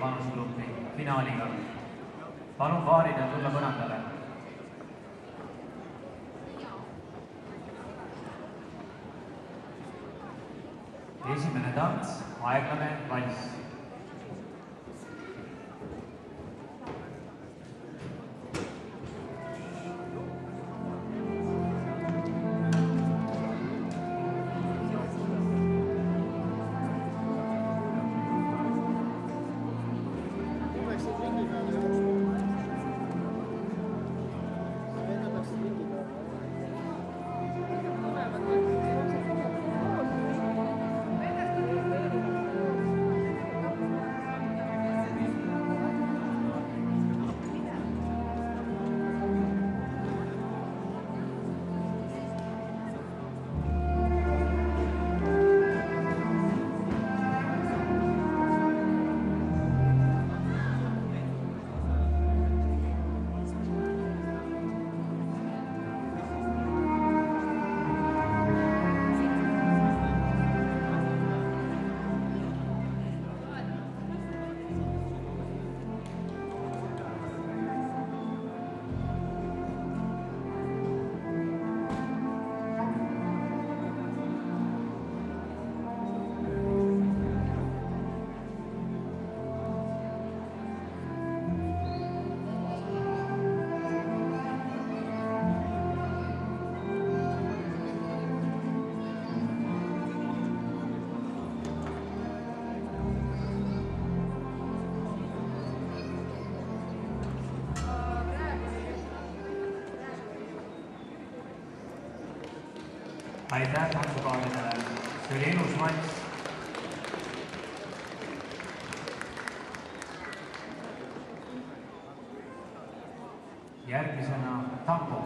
vanusegrupi finaaliga. Palun paaridel tulla põrandale. Esimene tants, aeglane valss. Aitäh tantsupaaridele, see oli ilus matš. Järgmisena tango.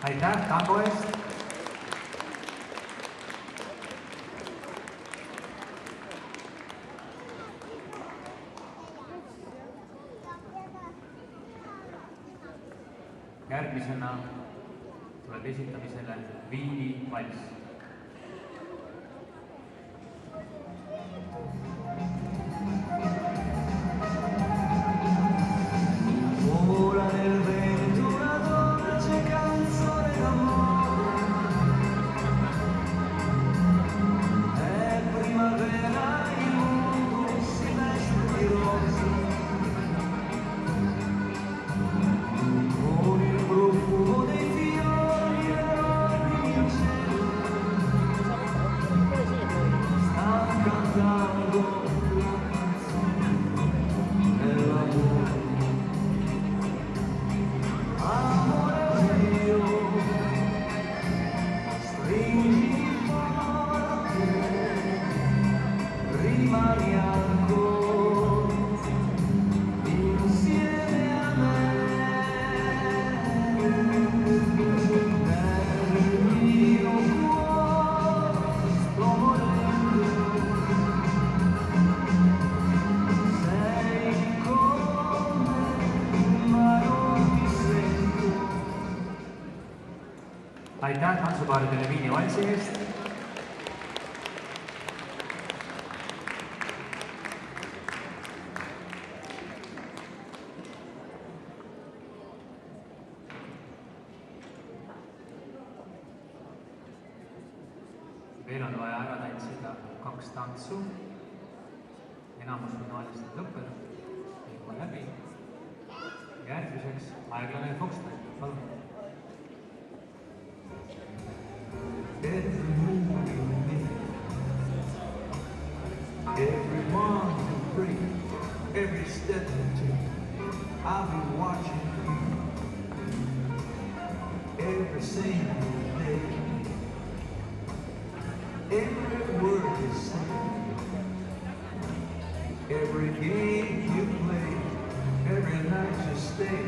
Aitäh tango eest! Järgmisena tuleb esitamisele Viini valss. Con il profumo dei fiori e le rose in cielo aitäh tantsupaaridele Viini valsi eest. Veel on vaja ära tantsida 2 tantsu. Enamus finaalist on lõppenud. Liigume läbi. Järgmiseks aeglane foxtrot. Palun. Every move you make, every one you break, every step you take, I'll be watching you. Every single day, every word you say, every game you play, every night you stay,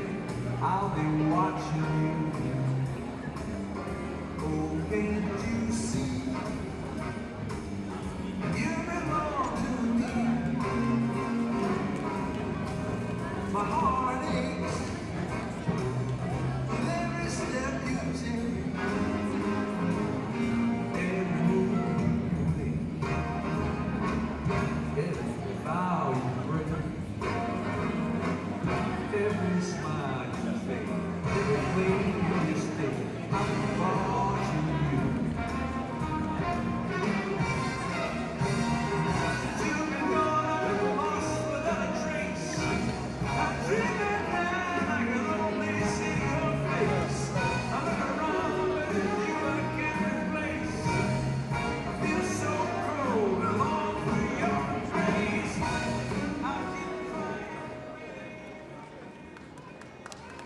I'll be watching you. Oh, can't you see? You belong to me. My heart aches with every step you take, every move you make, every vow you break, every smile you fake, every way you stay. I'm watching you. You've been gone and lost without a trace. I'm dreaming and I can only see your face. I look around but it's you I can't replace. I feel so cold and long for your embrace. I keep trying.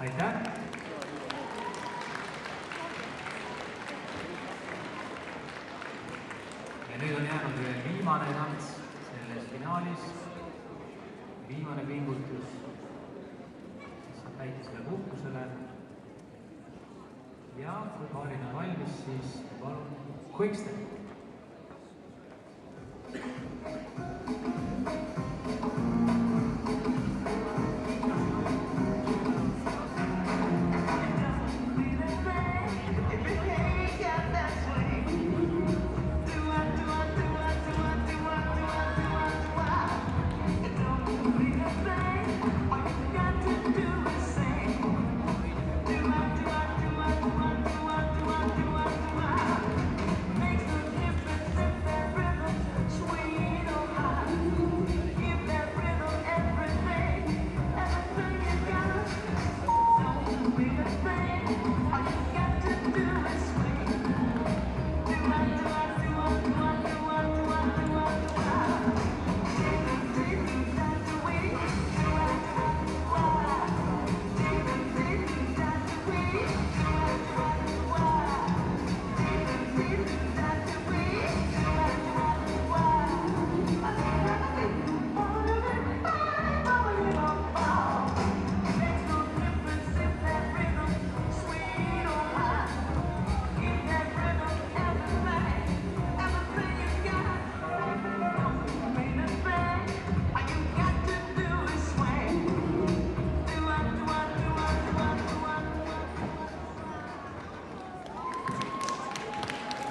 Aitäh! Ja nüüd on jäänud veel viimane tants selles finaalis. Viimane pingutus, siis saab väikesele puhkusele. Ja kui paarid on valmis, siis palun quickstep.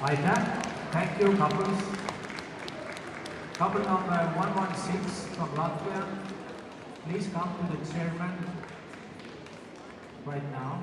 Aitäh! Thank you, couples. Couple number 116 from Latvia. Please come to the chairman right now.